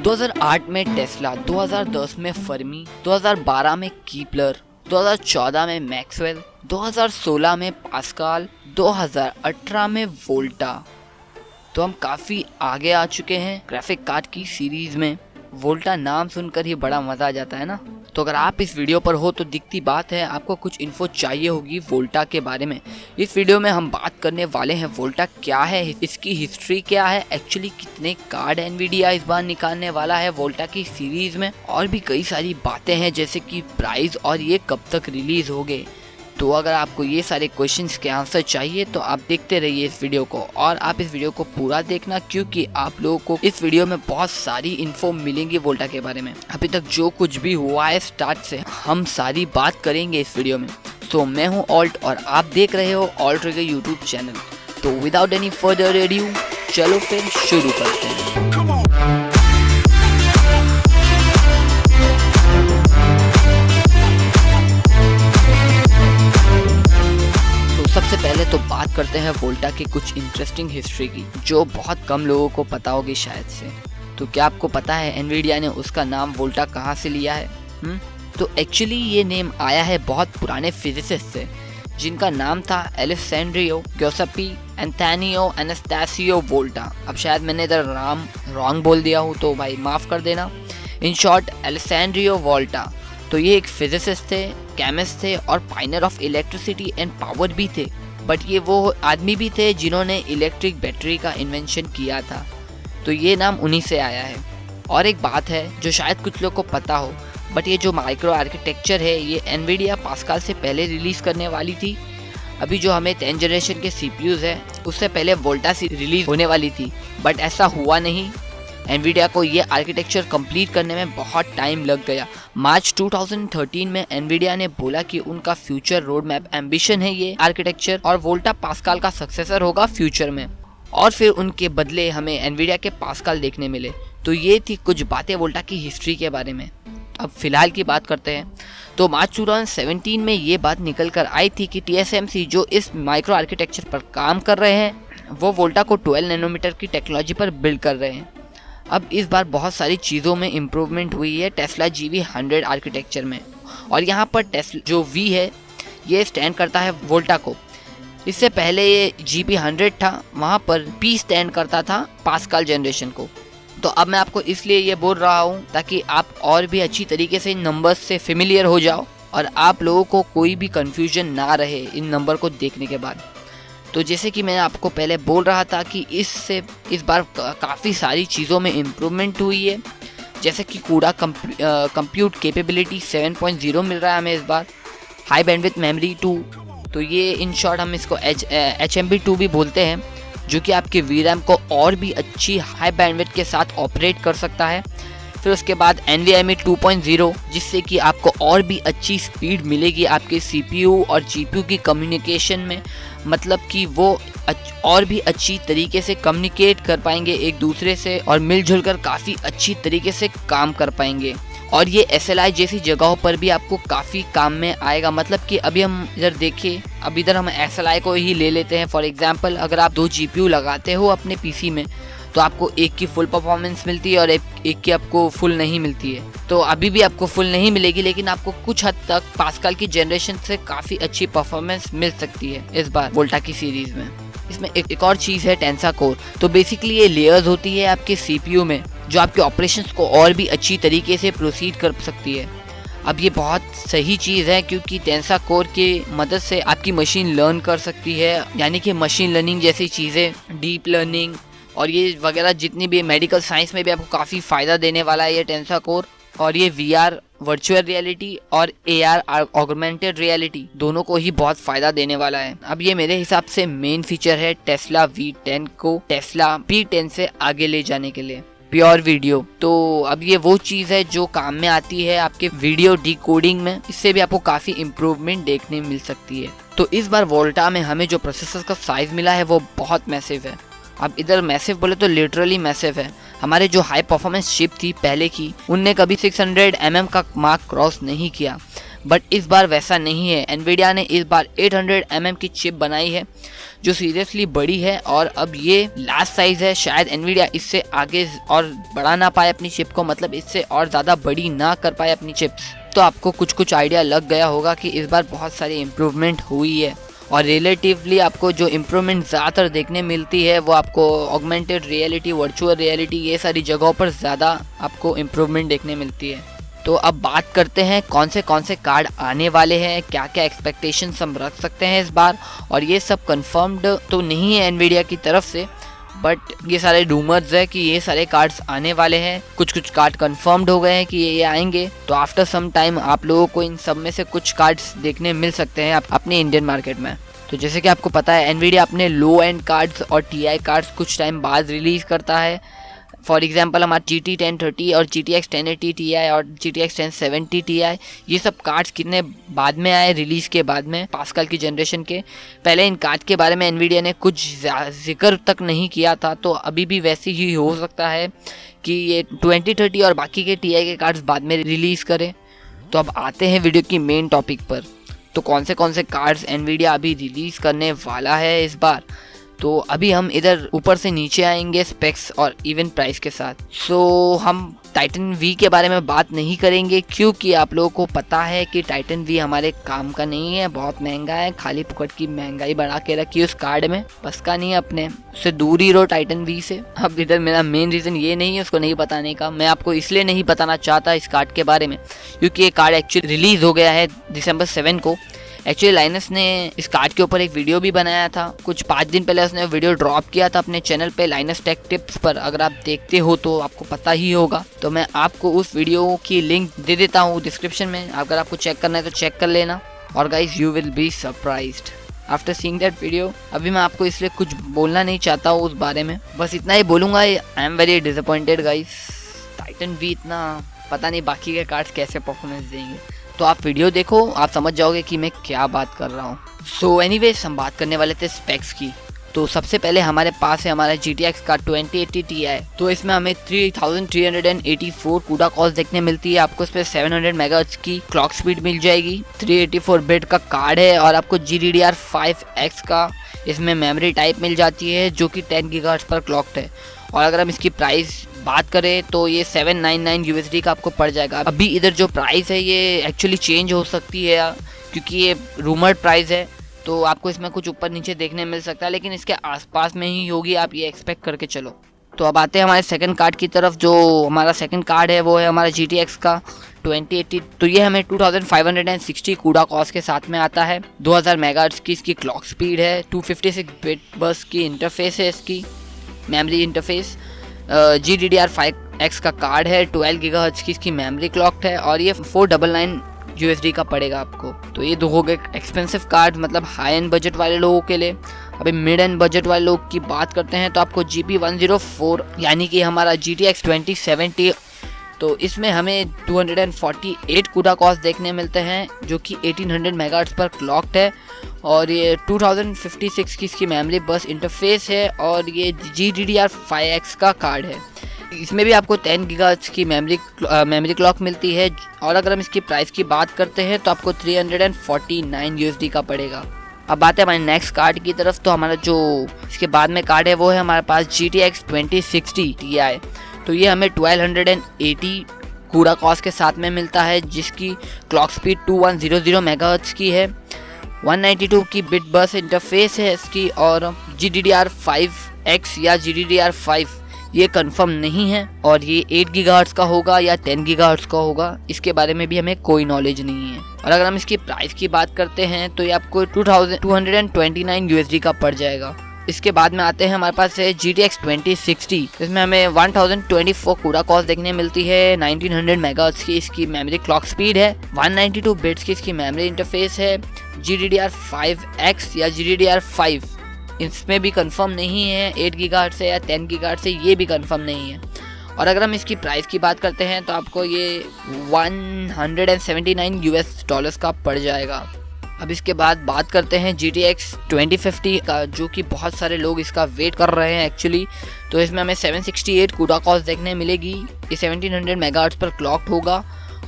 2008 में टेस्ला, 2010 में फर्मी, 2012 में कीपलर, 2014 में मैक्सवेल, 2016 में पास्कल, 2018 में वोल्टा। तो हम काफ़ी आगे आ चुके हैं ग्राफिक कार्ड की सीरीज़ में। वोल्टा नाम सुनकर ही बड़ा मज़ा आ जाता है ना। तो अगर आप इस वीडियो पर हो तो दिखती बात है आपको कुछ इन्फो चाहिए होगी वोल्टा के बारे में। इस वीडियो में हम बात करने वाले हैं वोल्टा क्या है, इसकी हिस्ट्री क्या है, एक्चुअली कितने कार्ड एनवीडिया इस बार निकालने वाला है वोल्टा की सीरीज़ में, और भी कई सारी बातें हैं जैसे कि प्राइस और ये कब तक रिलीज़ होंगे। तो अगर आपको ये सारे क्वेश्चंस के आंसर चाहिए तो आप देखते रहिए इस वीडियो को, और आप इस वीडियो को पूरा देखना क्योंकि आप लोगों को इस वीडियो में बहुत सारी इन्फो मिलेंगी वोल्टा के बारे में। अभी तक जो कुछ भी हुआ है स्टार्ट से हम सारी बात करेंगे इस वीडियो में। तो मैं हूँ ऑल्ट और आप देख रहे हो ऑल्ट ट्रिगर यूट्यूब चैनल। तो विदाउट एनी फर्दर एड्यू चलो फिर शुरू करते हैं। सबसे पहले तो बात करते हैं वोल्टा की कुछ इंटरेस्टिंग हिस्ट्री की जो बहुत कम लोगों को पता होगी शायद से। तो क्या आपको पता है एनवीडिया ने उसका नाम वोल्टा कहाँ से लिया है? तो एक्चुअली ये नेम आया है बहुत पुराने फिजिसिस्ट से जिनका नाम था एलेसेंड्रियो गिउसेप्पी एंथोनियो एनास्टासियो वोल्टा। अब शायद मैंने इधर नाम रॉन्ग बोल दिया हूँ तो भाई माफ़ कर देना। इन शॉर्ट एलेसेंड्रियो वोल्टा तो ये एक फिजिसिस्ट थे, केमिस्ट थे और Pioneer of electricity and power भी थे। बट ये वो आदमी भी थे जिन्होंने इलेक्ट्रिक बैटरी का इन्वेंशन किया था। तो ये नाम उन्हीं से आया है। और एक बात है जो शायद कुछ लोग को पता हो, बट ये जो माइक्रो आर्किटेक्चर है ये एनवीडिया पास्कल से पहले रिलीज़ करने वाली थी। अभी जो हमें 10th जनरेशन के CPUs है उससे पहले वोल्टा से रिलीज़ होने वाली थी, बट ऐसा हुआ नहीं। एनवीडिया को ये आर्किटेक्चर कंप्लीट करने में बहुत टाइम लग गया। मार्च 2013 में एनवीडिया ने बोला कि उनका फ्यूचर रोड मैप एम्बिशन है ये आर्किटेक्चर और वोल्टा पास्कल का सक्सेसर होगा फ्यूचर में। और फिर उनके बदले हमें एनवीडिया के पास्कल देखने मिले। तो ये थी कुछ बातें वोल्टा की हिस्ट्री के बारे में। अब फिलहाल की बात करते हैं। तो मार्च 2017 में ये बात निकल कर आई थी कि TSMC जो इस माइक्रो आर्किटेक्चर पर काम कर रहे हैं वो वोल्टा को 12 नैनोमीटर की टेक्नोलॉजी पर बिल्ड कर रहे हैं। अब इस बार बहुत सारी चीज़ों में इम्प्रूवमेंट हुई है टेस्ला GV100 आर्किटेक्चर में। और यहाँ पर टेस्ला जो V है ये स्टैंड करता है वोल्टा को। इससे पहले ये GP100 था, वहाँ पर P स्टैंड करता था पास्कल जनरेशन को। तो अब मैं आपको इसलिए ये बोल रहा हूँ ताकि आप और भी अच्छी तरीके से इन नंबर्स से फेमिलियर हो जाओ और आप लोगों को कोई भी कन्फ्यूजन ना रहे इन नंबर को देखने के बाद। तो जैसे कि मैंने आपको पहले बोल रहा था कि इस बार काफ़ी सारी चीज़ों में इम्प्रूवमेंट हुई है, जैसे कि कूड़ा कंप्यूट कैपेबिलिटी 7.0 मिल रहा है हमें इस बार, हाई बैंडविड्थ मेमोरी 2। तो ये इन शॉर्ट हम इसको HMB2 भी बोलते हैं, जो कि आपके VRAM को और भी अच्छी हाई बैंडविड्थ के साथ ऑपरेट कर सकता है। फिर उसके बाद NVMe 2.0 जिससे कि आपको और भी अच्छी स्पीड मिलेगी आपके CPU और GPU की कम्युनिकेशन में, मतलब कि वो और भी अच्छी तरीके से कम्युनिकेट कर पाएंगे एक दूसरे से और मिलजुल कर काफ़ी अच्छी तरीके से काम कर पाएंगे। और ये SLI जैसी जगहों पर भी आपको काफ़ी काम में आएगा। मतलब कि अभी हम इधर देखें, अब इधर हम SLI को ही ले लेते हैं फॉर एग्जांपल। अगर आप 2 GPU लगाते हो अपने PC में तो आपको एक की फुल परफॉर्मेंस मिलती है और एक की आपको फुल नहीं मिलती है। तो अभी भी आपको फुल नहीं मिलेगी, लेकिन आपको कुछ हद तक पास्कल की जनरेशन से काफ़ी अच्छी परफॉर्मेंस मिल सकती है इस बार वोल्टा की सीरीज़ में। इसमें एक और चीज़ है टेंसा कोर। तो बेसिकली ये लेयर्स होती है आपके CPU में जो आपके ऑपरेशंस को और भी अच्छी तरीके से प्रोसीड कर सकती है। अब ये बहुत सही चीज़ है क्योंकि टेंसा कोर की मदद से आपकी मशीन लर्न कर सकती है, यानी कि मशीन लर्निंग जैसी चीज़ें, डीप लर्निंग और ये वगैरह जितनी भी मेडिकल साइंस में भी आपको काफ़ी फ़ायदा देने वाला है ये टेंसा कोर। और ये VR वर्चुअल रियलिटी और AR ऑगमेंटेड रियलिटी दोनों को ही बहुत फ़ायदा देने वाला है। अब ये मेरे हिसाब से मेन फीचर है टेस्ला V10 को टेस्ला P10 से आगे ले जाने के लिए। प्योर वीडियो, तो अब ये वो चीज़ है जो काम में आती है आपके वीडियो डिकोडिंग में। इससे भी आपको काफ़ी इम्प्रूवमेंट देखने मिल सकती है। तो इस बार वोल्टा में हमें जो प्रोसेसर का साइज़ मिला है वो बहुत मैसिव है। अब इधर मैसिव बोले तो लिटरली मैसिव है। हमारे जो हाई परफॉर्मेंस चिप थी पहले की, उनने कभी 600 mm का मार्क क्रॉस नहीं किया, बट इस बार वैसा नहीं है। एनवीडिया ने इस बार 800 mm की चिप बनाई है जो सीरियसली बड़ी है और अब ये लास्ट साइज है। शायद एनवीडिया इससे आगे और बढ़ा ना पाए अपनी चिप को, मतलब इससे और ज़्यादा बड़ी ना कर पाए अपनी चिप्स। तो आपको कुछ आइडिया लग गया होगा कि इस बार बहुत सारी इम्प्रूवमेंट हुई है और रिलेटिवली आपको जो इम्प्रूवमेंट ज़्यादातर देखने मिलती है वो आपको ऑगमेंटेड रियलिटी, वर्चुअल रियलिटी, ये सारी जगहों पर ज़्यादा आपको इम्प्रूवमेंट देखने मिलती है। तो अब बात करते हैं कौन से कार्ड आने वाले हैं, क्या क्या एक्सपेक्टेशंस हम रख सकते हैं इस बार। और ये सब कंफर्म्ड तो नहीं है एनवीडिया की तरफ से, बट ये सारे रूमर्स है कि ये सारे कार्ड्स आने वाले हैं। कुछ कार्ड कंफर्म्ड हो गए हैं कि ये आएंगे। तो आफ्टर सम टाइम आप लोगों को इन सब में से कुछ कार्ड्स देखने मिल सकते हैं अपने इंडियन मार्केट में। तो जैसे कि आपको पता है एनवीडिया अपने लो एंड कार्ड्स और टीआई कार्ड्स कुछ टाइम बाद रिलीज़ करता है। फॉर एग्जांपल हमारा GT 1030 और GTX 1080 Ti और GTX 1070 Ti, ये सब कार्ड्स कितने बाद में आए, रिलीज़ के बाद में, पास्कल की जनरेशन के। पहले इन कार्ड के बारे में एनवीडिया ने कुछ जिक्र तक नहीं किया था, तो अभी भी वैसे ही हो सकता है कि ये 2030 और बाकी के Ti के कार्ड्स बाद में रिलीज़ करें। तो अब आते हैं वीडियो की मेन टॉपिक पर। तो कौन से कार्ड्स एनवीडिया अभी रिलीज़ करने वाला है इस बार। तो अभी हम इधर ऊपर से नीचे आएंगे स्पेक्स और इवन प्राइस के साथ। सो हम टाइटन V के बारे में बात नहीं करेंगे क्योंकि आप लोगों को पता है कि टाइटन V हमारे काम का नहीं है, बहुत महंगा है, खाली फुकट की महंगाई बढ़ा के रखी उस कार्ड में, बस का नहीं है, अपने उससे दूर ही रहो टाइटन V से। अब इधर मेरा मेन रीज़न ये नहीं है उसको नहीं बताने का, मैं आपको इसलिए नहीं बताना चाहता इस कार्ड के बारे में क्योंकि ये कार्ड एक्चुअली रिलीज़ हो गया है December 7 को। एक्चुअली लाइनस ने इस कार्ड के ऊपर एक वीडियो भी बनाया था, कुछ 5 दिन पहले उसने वीडियो ड्रॉप किया था अपने चैनल पे लाइनस टेक टिप्स पर। अगर आप देखते हो तो आपको पता ही होगा, तो मैं आपको उस वीडियो की लिंक दे देता हूँ डिस्क्रिप्शन में, अगर आपको चेक करना है तो चेक कर लेना। और guys you will be surprised after seeing that video. अभी मैं आपको इसलिए कुछ बोलना नहीं चाहता हूँ उस बारे में, बस इतना ही बोलूँगा, I am very disappointed guys. Titan V इतना पता नहीं बाकी के कार्ड्स कैसे परफॉर्मेंस देंगे, तो आप वीडियो देखो, आप समझ जाओगे कि मैं क्या बात कर रहा हूँ। सो एनीवेज हम बात करने वाले थे स्पेक्स की। तो सबसे पहले हमारे पास है हमारा GTX का 2080 Ti। तो इसमें हमें 3384 CUDA कॉल्स देखने मिलती है। आपको इस पर 700 MHz की क्लॉक स्पीड मिल जाएगी। 384 बिट का कार्ड है और आपको GDDR5X का इसमें मेमोरी टाइप मिल जाती है जो कि 10 GHz पर क्लॉक्ड है। और अगर हम इसकी प्राइस बात करें तो ये 799 USD का आपको पड़ जाएगा। अभी इधर जो प्राइस है ये एक्चुअली चेंज हो सकती है क्योंकि ये रूमर्ड प्राइस है, तो आपको इसमें कुछ ऊपर नीचे देखने मिल सकता है, लेकिन इसके आसपास में ही होगी, आप ये एक्सपेक्ट करके चलो। तो अब आते हैं हमारे सेकंड कार्ड की तरफ। जो हमारा सेकंड कार्ड है वो है हमारा GTX का 2080। तो ये हमें 2560 CUDA कॉस्ट के साथ में आता है। 2000 MHz की इसकी क्लॉक स्पीड है, 256 बिट बस की इंटरफेस है इसकी, मेमोरी इंटरफेस। GDDR5X का कार्ड है, 12 GHz की इसकी मेमोरी क्लॉक्ड है और ये 499 USD का पड़ेगा आपको। तो ये दो हो गए एक्सपेंसिव कार्ड, मतलब हाई एंड बजट वाले लोगों के लिए। अभी मिड एंड बजट वाले लोग की बात करते हैं तो आपको GP104 यानी कि हमारा GTX 2070, तो इसमें हमें 248 CUDA कॉस्ट देखने मिलते हैं जो कि 1800 MHz पर क्लॉक्ड है और ये 2056 की इसकी मेमोरी बस इंटरफेस है और ये GDDR5X का कार्ड है। इसमें भी आपको 10 GHz की मेमोरी क्लॉक मिलती है। और अगर हम इसकी प्राइस की बात करते हैं तो आपको 349 USD का पड़ेगा। अब बात है हमारे नेक्स्ट कार्ड की तरफ। तो हमारा जो इसके बाद में कार्ड है वो है हमारे पास GTX 2060 Ti। तो ये हमें 1280 CUDA कॉस्ट के साथ में मिलता है जिसकी क्लॉक स्पीड 2100 MHz की है, 192 की बिट बस इंटरफेस है इसकी और GDDR5X या GDDR5 ये कंफर्म नहीं है और ये 8 GHz का होगा या 10 GHz का होगा, इसके बारे में भी हमें कोई नॉलेज नहीं है। और अगर हम इसकी प्राइस की बात करते हैं तो ये आपको 2229 USD का पड़ जाएगा। इसके बाद में आते हैं हमारे पास है GTX 2060। इसमें हमें 1024 CUDA कॉस्ट देखने मिलती है, 1900 MHz की इसकी मेमोरी क्लॉक स्पीड है, 192 बिट्स की इसकी मेमोरी इंटरफेस है, GDDR5X या GDDR5 इसमें भी कंफर्म नहीं है, 8 GHz से या 10 GHz से ये भी कंफर्म नहीं है। और अगर हम इसकी प्राइस की बात करते हैं तो आपको ये 179 US$ का पड़ जाएगा। अब इसके बाद बात करते हैं GTX 2050 का, जो कि बहुत सारे लोग इसका वेट कर रहे हैं एक्चुअली। तो इसमें हमें 768 CUDA कॉस्ट देखने मिलेगी, ये 1700 MHz पर क्लॉक्ड होगा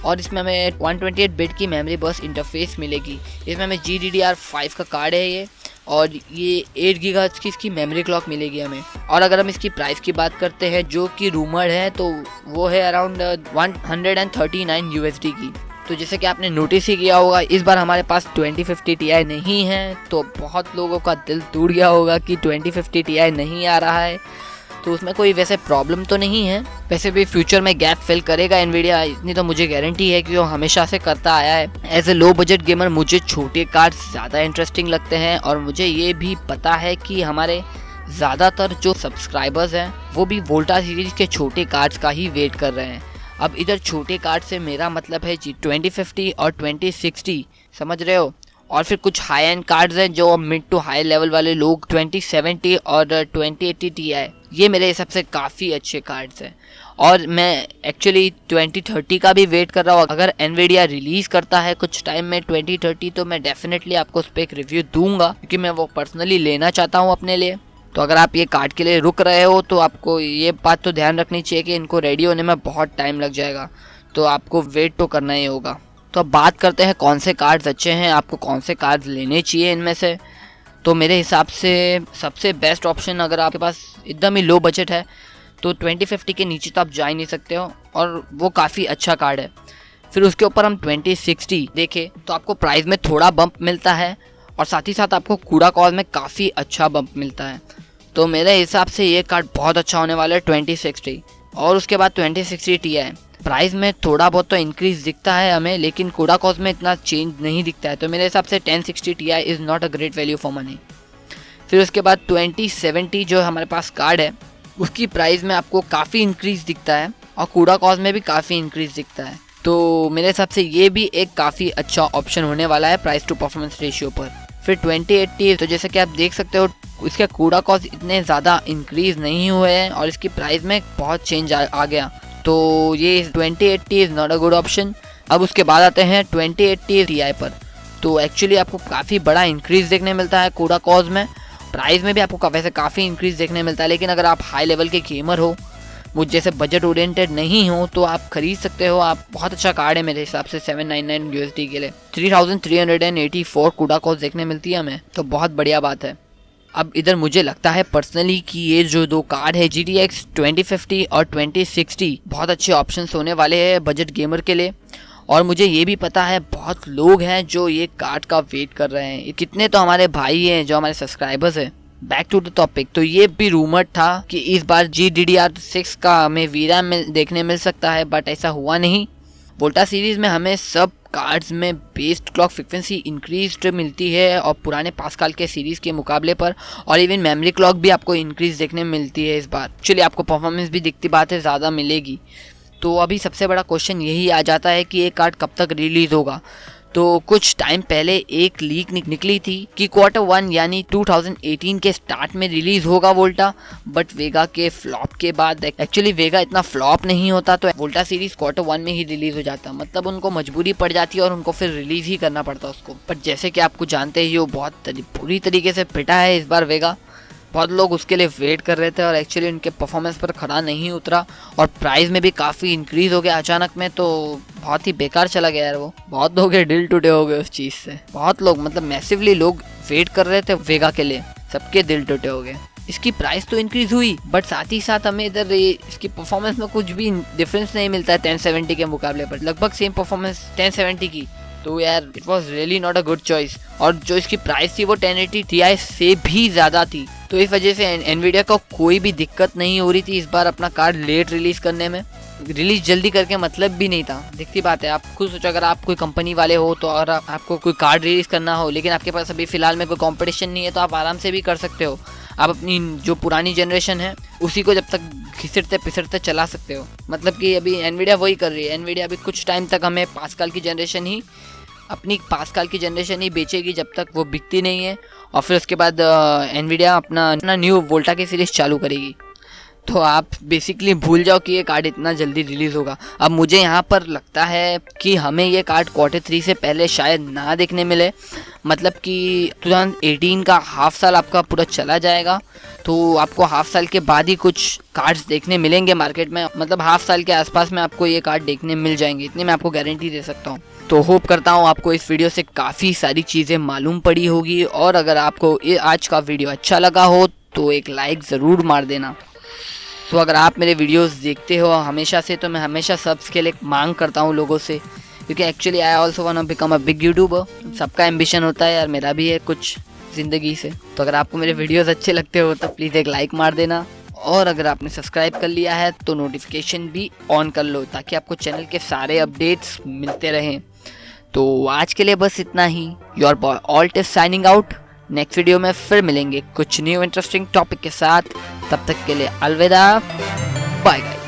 और इसमें हमें 128 बिट की मेमोरी बस इंटरफेस मिलेगी। इसमें हमें GDDR5 का कार्ड है ये, और ये 8 गीगाहर्ट्ज़ की इसकी मेमोरी क्लॉक मिलेगी हमें। और अगर हम इसकी प्राइस की बात करते हैं जो कि रूमर्ड है, तो वो है अराउंड 139 USD की। तो जैसे कि आपने नोटिस ही किया होगा, इस बार हमारे पास 2050 Ti नहीं है, तो बहुत लोगों का दिल टूट गया होगा कि 2050 Ti नहीं आ रहा है। तो उसमें कोई वैसे प्रॉब्लम तो नहीं है, वैसे भी फ्यूचर में गैप फिल करेगा एनवीडिया, इतनी तो मुझे गारंटी है कि वो हमेशा से करता आया है। As a low budget gamer मुझे छोटे कार्ड्स ज़्यादा इंटरेस्टिंग लगते हैं, और मुझे ये भी पता है कि हमारे ज़्यादातर जो सब्सक्राइबर्स हैं वो भी वोल्टा सीरीज़ के छोटे कार्ड्स का ही वेट कर रहे हैं। अब इधर छोटे कार्ड से मेरा मतलब है जी 2050 और 2060, समझ रहे हो। और फिर कुछ हाई एंड कार्ड्स हैं जो मिड टू हाई लेवल वाले लोग 2070 और 2080 Ti, ये मेरे हिसाब से काफ़ी अच्छे कार्ड्स हैं। और मैं एक्चुअली 2030 का भी वेट कर रहा हूँ। अगर एनवीडिया रिलीज़ करता है कुछ टाइम में 2030, तो मैं डेफिनेटली आपको उस पर एक रिव्यू दूंगा, क्योंकि मैं वो पर्सनली लेना चाहता हूँ अपने लिए। तो अगर आप ये कार्ड के लिए रुक रहे हो तो आपको ये बात तो ध्यान रखनी चाहिए कि इनको रेडी होने में बहुत टाइम लग जाएगा, तो आपको वेट तो करना ही होगा। तो अब बात करते हैं कौन से कार्ड्स अच्छे हैं, आपको कौन से कार्ड्स लेने चाहिए इनमें से। तो मेरे हिसाब से सबसे बेस्ट ऑप्शन, अगर आपके पास एकदम ही लो बजट है, तो 2050 के नीचे तो आप जा ही नहीं सकते हो, और वो काफ़ी अच्छा कार्ड है। फिर उसके ऊपर हम 2060 देखें तो आपको प्राइस में थोड़ा बम्प मिलता है, और साथ ही साथ आपको कूड़ा कॉस्ट में काफ़ी अच्छा बम्प मिलता है। तो मेरे हिसाब से ये कार्ड बहुत अच्छा होने वाला है 2060। और उसके बाद 2060 Ti, प्राइस में थोड़ा बहुत तो इंक्रीज दिखता है हमें, लेकिन कूड़ा कॉस्ट में इतना चेंज नहीं दिखता है। तो मेरे हिसाब से 1060 Ti is not a great value for money. फिर उसके बाद 2070 जो हमारे पास कार्ड है, उसकी प्राइस में आपको काफ़ी इंक्रीज दिखता है, और कूड़ा कॉस्ट में भी काफ़ी इंक्रीज दिखता है। तो मेरे हिसाब से ये भी एक काफ़ी अच्छा ऑप्शन होने वाला है प्राइस टू परफॉर्मेंस रेशियो पर। फिर 2080, तो जैसे कि आप देख सकते हो इसके कूड़ा कॉस्ट इतने ज़्यादा इंक्रीज नहीं हुए हैं, और इसकी प्राइस में बहुत चेंज आ गया। तो ये 2080 is not a good option. अब उसके बाद आते हैं 2080 Ti पर। तो एक्चुअली आपको काफ़ी बड़ा इंक्रीज देखने मिलता है कूड़ा कॉस्ट में, प्राइस में भी आपको वैसे काफ़ी इंक्रीज देखने मिलता है। लेकिन अगर आप हाई लेवल के गेमर हो, मुझ जैसे बजट ओरिएंटेड नहीं हो, तो आप खरीद सकते हो। आप बहुत अच्छा कार्ड है मेरे हिसाब से 799 USD के लिए 3384 कूड़ा कॉस्ट देखने मिलती है हमें, तो बहुत बढ़िया बात है। अब इधर मुझे लगता है पर्सनली कि ये जो दो कार्ड है GTX 2050 और 2060 बहुत अच्छे ऑप्शंस होने वाले हैं बजट गेमर के लिए। और मुझे ये भी पता है बहुत लोग हैं जो ये कार्ड का वेट कर रहे हैं। कितने तो हमारे भाई हैं जो हमारे सब्सक्राइबर्स हैं। बैक टू द टॉपिक, तो ये भी रूमर था कि इस बार GDDR6 का हमें VRAM में देखने मिल सकता है, बट ऐसा हुआ नहीं। वोल्टा सीरीज़ में हमें सब कार्ड्स में बेस्ड क्लॉक फ्रिक्वेंसी इंक्रीज मिलती है, और पुराने पास्कल के सीरीज़ के मुकाबले पर, और इवन मेमोरी क्लॉक भी आपको इंक्रीज देखने मिलती है इस बार। एक्चुअली आपको परफॉर्मेंस भी दिखती बात है ज़्यादा मिलेगी। तो अभी सबसे बड़ा क्वेश्चन यही आ जाता है कि ये कार्ड कब तक रिलीज़ होगा। तो कुछ टाइम पहले एक लीक निकली थी कि Q1 यानी 2018 के स्टार्ट में रिलीज होगा वोल्टा, बट वेगा के फ्लॉप के बाद, एक्चुअली वेगा इतना फ्लॉप नहीं होता तो वोल्टा सीरीज Q1 में ही रिलीज हो जाता, मतलब उनको मजबूरी पड़ जाती है और उनको फिर रिलीज ही करना पड़ता उसको। बट जैसे कि आपको जानते ही हो, बहुत बुरी तरीके से पिटा है इस बार वेगा। बहुत लोग उसके लिए वेट कर रहे थे और एक्चुअली उनके परफॉर्मेंस पर खड़ा नहीं उतरा, और प्राइस में भी काफ़ी इंक्रीज हो गया अचानक में, तो बहुत ही बेकार चला गया यार वो। बहुत लोग के दिल टूटे हो गए उस चीज़ से। बहुत लोग, मतलब मैसिवली लोग वेट कर रहे थे वेगा के लिए, सबके दिल टूटे हो गए। इसकी प्राइस तो इंक्रीज हुई, बट साथ ही साथ हमें इधर इसकी परफॉर्मेंस में कुछ भी डिफरेंस नहीं मिलता है 1070 के मुकाबले पर, लगभग सेम परफॉर्मेंस 1070 की। तो यार it was really not a good choice. और जो इसकी प्राइस थी वो 1080 Ti से भी ज़्यादा थी, तो इस वजह से एनवीडिया को कोई भी दिक्कत नहीं हो रही थी इस बार अपना कार्ड लेट रिलीज़ करने में। रिलीज जल्दी करके मतलब भी नहीं था, दिखती बात है। आप खुद सोचो, अगर आप कोई कंपनी वाले हो तो और आपको कोई कार्ड रिलीज़ करना हो, लेकिन आपके पास अभी फ़िलहाल में कोई कंपटीशन नहीं है, तो आप आराम से भी कर सकते हो। आप अपनी जो पुरानी जनरेशन है उसी को जब तक घिसटते पिसटते चला सकते हो। मतलब कि अभी एनवीडिया वही कर रही है। एनवीडिया अभी कुछ टाइम तक हमें पास्कल की जनरेशन ही, अपनी पास्कल की जनरेशन ही बेचेगी जब तक वो बिकती नहीं है, और फिर उसके बाद एनवीडिया अपना न्यू वोल्टा की सीरीज़ चालू करेगी। तो आप बेसिकली भूल जाओ कि ये कार्ड इतना जल्दी रिलीज़ होगा। अब मुझे यहाँ पर लगता है कि हमें ये कार्ड Q3 से पहले शायद ना देखने मिले, मतलब कि 2018 का हाफ साल आपका पूरा चला जाएगा, तो आपको हाफ साल के बाद ही कुछ कार्ड्स देखने मिलेंगे मार्केट में, मतलब हाफ साल के आसपास में आपको ये कार्ड देखने मिल जाएंगे, इतनी मैं आपको गारंटी दे सकता हूँ। तो होप करता हूँ आपको इस वीडियो से काफ़ी सारी चीज़ें मालूम पड़ी होगी, और अगर आपको ये आज का वीडियो अच्छा लगा हो तो एक लाइक ज़रूर मार देना। तो अगर आप मेरे वीडियोस देखते हो हमेशा से, तो मैं हमेशा सब्स के लिए मांग करता हूँ लोगों से, क्योंकि actually I also want to become a big YouTuber. सबका एम्बिशन होता है यार, मेरा भी है कुछ ज़िंदगी से। तो अगर आपको मेरे वीडियोस अच्छे लगते हो तो प्लीज़ एक लाइक मार देना, और अगर आपने सब्सक्राइब कर लिया है तो नोटिफिकेशन भी ऑन कर लो, ताकि आपको चैनल के सारे अपडेट्स मिलते रहें। तो आज के लिए बस इतना ही। Your boy Alt is signing out. Next video में फिर मिलेंगे कुछ न्यू इंटरेस्टिंग टॉपिक के साथ। तब तक के लिए अलविदा, बाय गाइस।